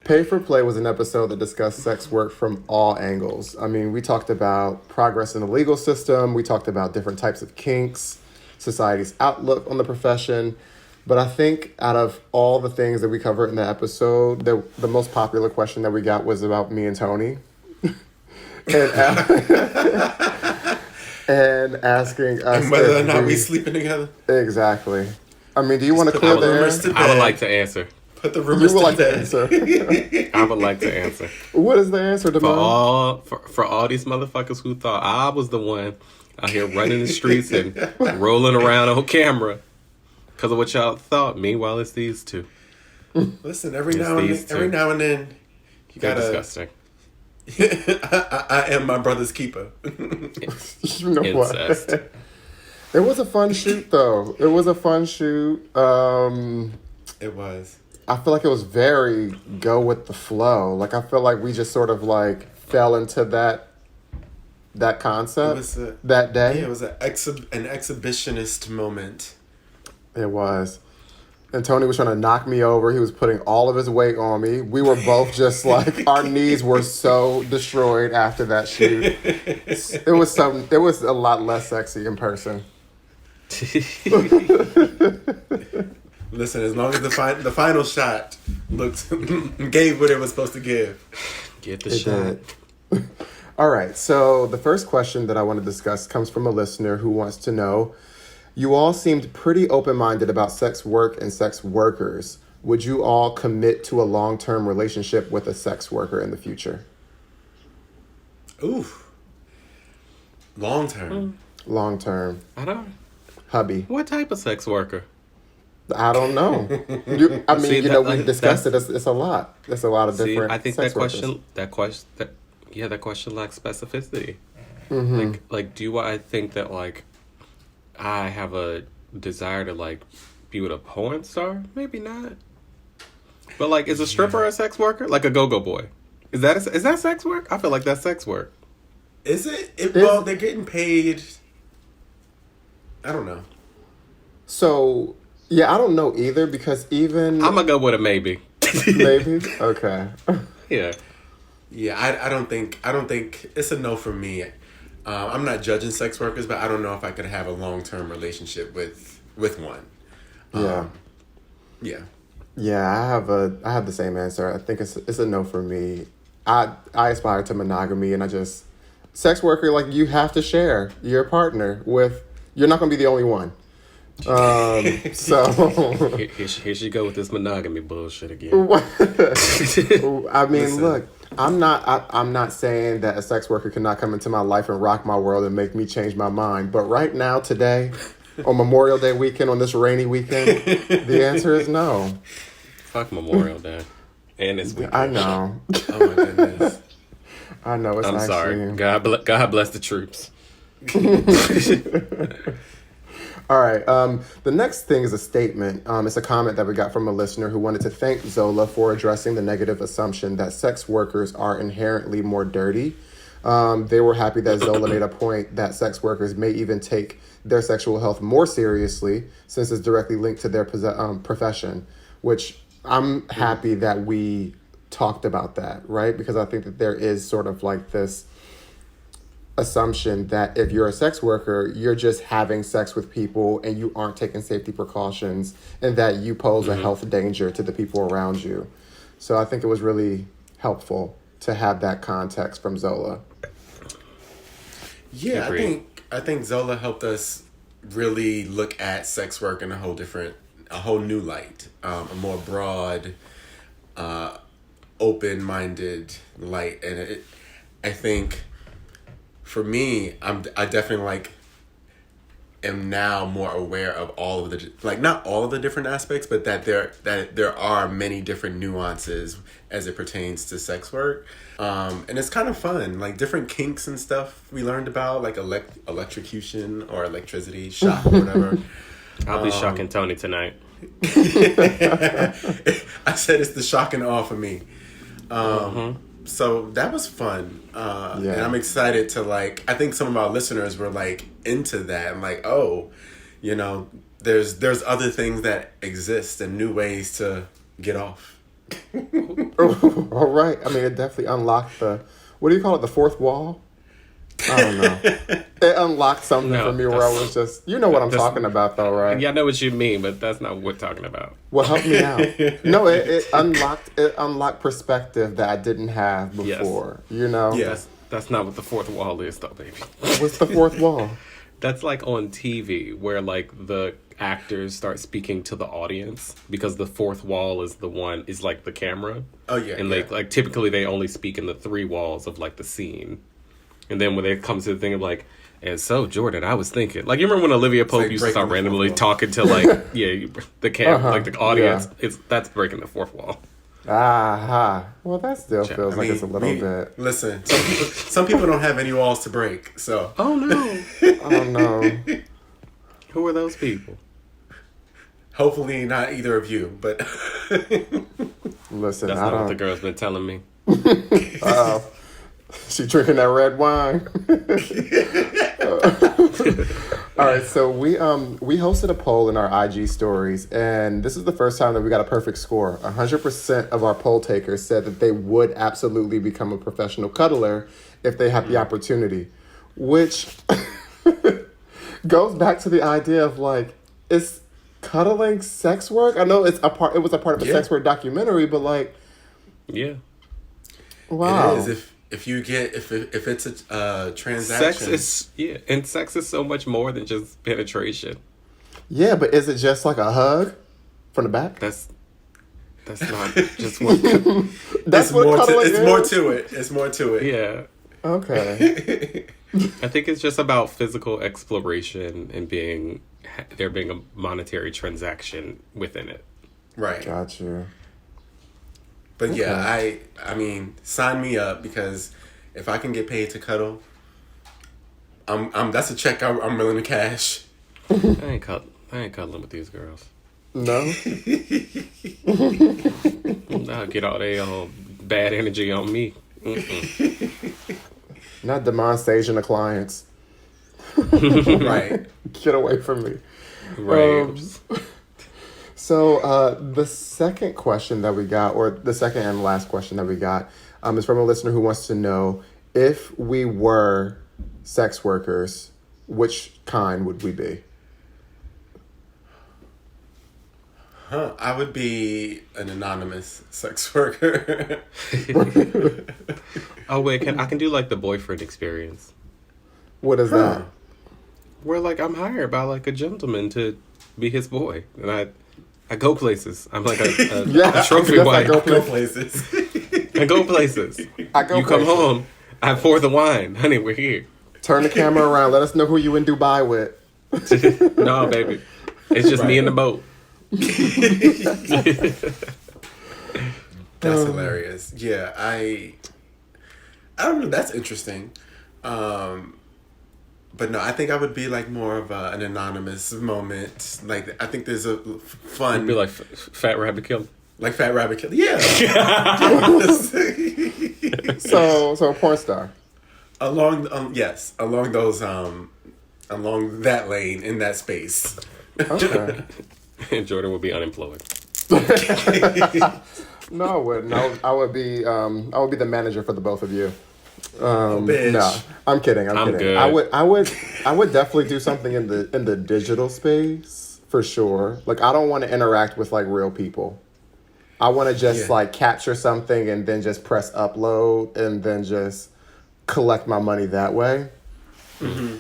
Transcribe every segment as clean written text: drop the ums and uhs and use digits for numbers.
Pay for Play was an episode that discussed sex work from all angles. I mean, we talked about progress in the legal system, we talked about different types of kinks, society's outlook on the profession. But I think out of all the things that we covered in the episode, the most popular question that we got was about me and Tony. and asking us and whether or not we sleeping together. Exactly. I mean, do you want to clear the air? I would like to answer. Put the rumors to bed. Answer. I would like to answer. What is the answer, Damon? For all these motherfuckers who thought I was the one out here running the streets and rolling around on camera because of what y'all thought. Meanwhile, it's these two. Listen, every now and then, you gotta. Disgusting. I am my brother's keeper. You know Incest. what? It was a fun shoot, though. It was a fun shoot. It was. I feel like it was very go with the flow. Like, I feel like we just sort of like fell into that concept that day. Yeah, it was an exhibitionist moment. It was. And Tony was trying to knock me over. He was putting all of his weight on me. We were both just like, our knees were so destroyed after that shoot. It was a lot less sexy in person. Listen, as long as the final shot gave what it was supposed to give. Get the shot. All right, so the first question that I want to discuss comes from a listener who wants to know, you all seemed pretty open-minded about sex work and sex workers. Would you all commit to a long-term relationship with a sex worker in the future? Oof. Long-term. Long-term. I don't. Hubby. What type of sex worker? I don't know. We discussed it. It's a lot. It's a lot of different. I think sex that question lacks specificity. Mm-hmm. Like, do I think that like I have a desire to like be with a porn star? Maybe not. But like, is a stripper a sex worker? Like a go-go boy? Is that sex work? I feel like that's sex work. Is it? Well, they're getting paid. I don't know. So. Yeah, I don't know either because even... I'm going to go with a maybe. Maybe? Okay. Yeah. Yeah, I don't think it's a no for me. I'm not judging sex workers, but I don't know if I could have a long-term relationship with one. Yeah. Yeah. Yeah, I have the same answer. I think it's a no for me. I aspire to monogamy and sex worker, like you have to share your partner with, you're not going to be the only one. So here she go with this monogamy bullshit again. I mean, look, I'm not saying that a sex worker cannot come into my life and rock my world and make me change my mind. But right now, today, on Memorial Day weekend, on this rainy weekend, the answer is no. Fuck Memorial Day and this weekend. I know. Oh my goodness. I know. I'm sorry. God bless the troops. All right. The next thing is a statement. It's a comment that we got from a listener who wanted to thank Zola for addressing the negative assumption that sex workers are inherently more dirty. They were happy that Zola made a point that sex workers may even take their sexual health more seriously since it's directly linked to their profession, which I'm happy that we talked about that, right? Because I think that there is sort of like this assumption that if you're a sex worker, you're just having sex with people and you aren't taking safety precautions and that you pose a health danger to the people around you. So I think it was really helpful to have that context from Zola. Yeah, I think Zola helped us really look at sex work in a whole new light, a more broad, open-minded light. And I think for me, I definitely am now more aware of all of the, not all of the different aspects, but that there are many different nuances as it pertains to sex work. And it's kind of fun, different kinks and stuff we learned about, electrocution or electricity, shock or whatever. I'll be shocking Tony tonight. I said it's the shock and awe for me. So that was fun. And I'm excited to I think some of our listeners were into that and there's other things that exist and new ways to get off. All right. I mean, it definitely unlocked what do you call it? The fourth wall? I don't know. It unlocked something No, for me where I was just, you know what I'm that's- talking about though, right? Yeah, I know what you mean, but that's not what we're talking about. Well, help me out. No, it unlocked perspective that I didn't have Yes. before. You know? Yeah. That's not what the fourth wall is, though, baby. What's the fourth wall? That's like on TV where like the actors start speaking to the audience because the fourth wall is like the camera. Oh, yeah, And yeah. like typically they only speak in the three walls of like the scene. And then when it comes to the thing of like, and so Jordan, I was thinking, like you remember when Olivia Pope like used to start breaking the randomly fourth wall. talking to like like the audience. yeah. That's breaking the fourth wall. Aha. Well, that still feels like it's a little bit. Listen, some people don't have any walls to break, so Oh no. Oh no. Who are those people? hopefully not either of you. But Listen, That's I not what the don't. girl's been telling me. She drinking that red wine. All right, so we hosted a poll in our IG stories, and this is the first time that we got a perfect score. 100% of our poll takers said that they would absolutely become a professional cuddler if they had the opportunity, which goes back to the idea of like, is cuddling sex work? I know it was a part of a Yeah. sex work documentary, but like, Yeah. wow. it is if it's a transaction. Sex is so much more than just penetration. Yeah, but is it just like a hug from the back? That's not just what. That's it's what more to, cuddling it's is? more to it. It's more to it. Yeah, Okay. I think it's just about physical exploration and there being a monetary transaction within it. Right. Got you. But yeah, I mean, sign me up because if I can get paid to cuddle, that's a check I'm willing to cash. I ain't cuddling with these girls. No? I'll get all their bad energy on me. Mm-mm. Not demonstration of clients. Right. Get away from me. Right. So the second question that we got, or the second and last question that we got, is from a listener who wants to know if we were sex workers, which kind would we be? Huh. I would be an anonymous sex worker. Oh wait, I can do like the boyfriend experience, What is that? where like I'm hired by like a gentleman to be his boy, and I go places. I'm like a Yeah, trophy that's wife. like Go places. I go places. I go You come places. home. I pour the wine, honey. We're here. Turn the camera around. Let us know who you in Dubai with. No, baby, it's just me in the boat. That's hilarious. Yeah, I don't know. That's interesting. But no, I think I would be like more of an anonymous moment. Like I think there's a fun, Be like Fat Rabbit Killer. like Fat Rabbit Killer. Yeah. So a porn star. along that lane in that space. Okay. And Jordan would be unemployed. No, I wouldn't. I would be the manager for the both of you. Bitch. No, I'm kidding. I'm kidding. good. I would definitely do something in the digital space for sure. Like I don't want to interact with like real people. I want to just Yeah. like capture something and then just press upload and then just collect my money that way. Mm-hmm.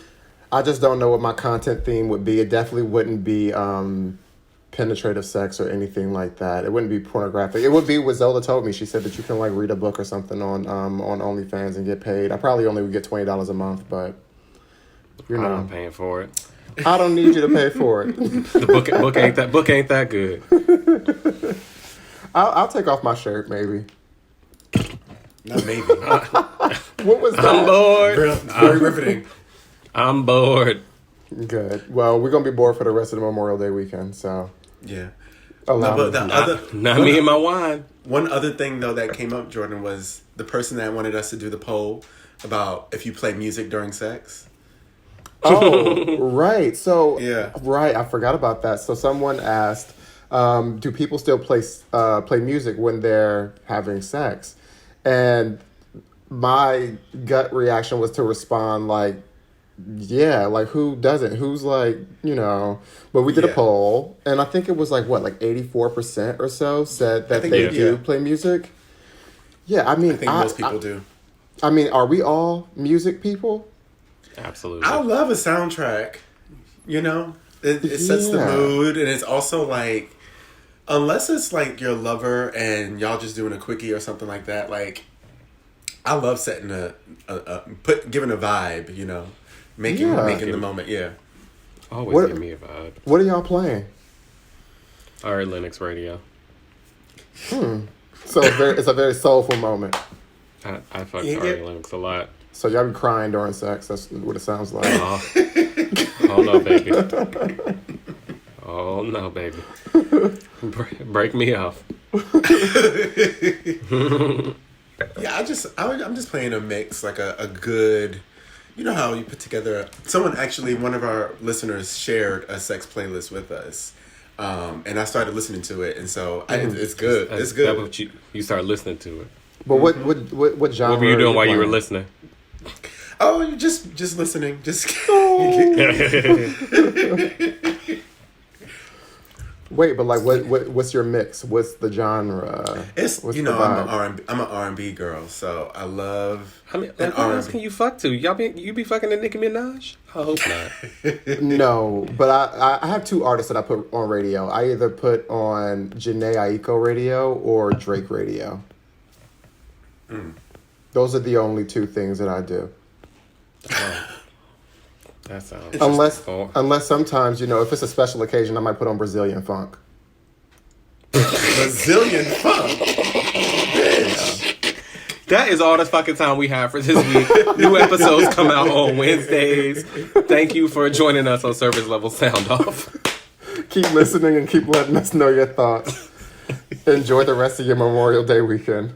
I just don't know what my content theme would be. It definitely wouldn't be penetrative sex or anything like that. It wouldn't be pornographic. It would be what Zola told me. She said that you can like read a book or something on OnlyFans and get paid. I probably only would get $20 a month, but you I'm know, not paying for it. I don't need you to pay for it. The book ain't that good. I'll take off my shirt maybe. Not maybe. What was I'm that? bored. Very riveting. I'm bored. Good. Well, we're gonna be bored for the rest of the Memorial Day weekend, so Yeah. allow No, me. but Not me and my wine. one other thing though that came up, Jordan, was the person that wanted us to do the poll about if you play music during sex. Oh, right. So, Yeah. right. I forgot about that. So, someone asked, Do people still play music when they're having sex? And my gut reaction was to respond like, yeah, like who doesn't? Who's like, but we did a Yeah. poll, and I think it was like what, like 84% or so said that think they yeah. do play music. Yeah, I mean, I think most people do. I mean, are we all music people? Absolutely. I love a soundtrack. It sets the Yeah. mood, and it's also like, unless it's like your lover and y'all just doing a quickie or something like that. Like, I love setting giving a vibe. Making Yeah. the moment. Yeah. Always What- give me a vibe. What are y'all playing? Ari Lennox Radio. So it's a very soulful moment. I fuck Yeah. Ari Lennox a lot. So y'all be crying during sex. That's what it sounds like. Oh no, baby. Oh no, baby. Break me off. Yeah, I'm just playing a mix, like a good, how you put together. One of our listeners shared a sex playlist with us, and I started listening to it, and so it's good. It's good. That's what you start listening to it. But what genre? What were you doing while you were playing? listening? Oh, you just listening, just. Wait, but like, what's your mix? What's the genre? It's What's I'm the vibe? I'm an R&B girl, so I love. I mean, an who else R&B. can you fuck to? You be fucking the Nicki Minaj? I hope not. No, but I have two artists that I put on radio. I either put on Jhené Aiko radio or Drake radio. Those are the only two things that I do. That sounds. Unless sometimes, if it's a special occasion, I might put on Brazilian funk. Brazilian funk. That is all the fucking time we have for this week. New episodes come out on Wednesdays. Thank you for joining us on Service Level Sound Off. Keep listening and keep letting us know your thoughts. Enjoy the rest of your Memorial Day weekend.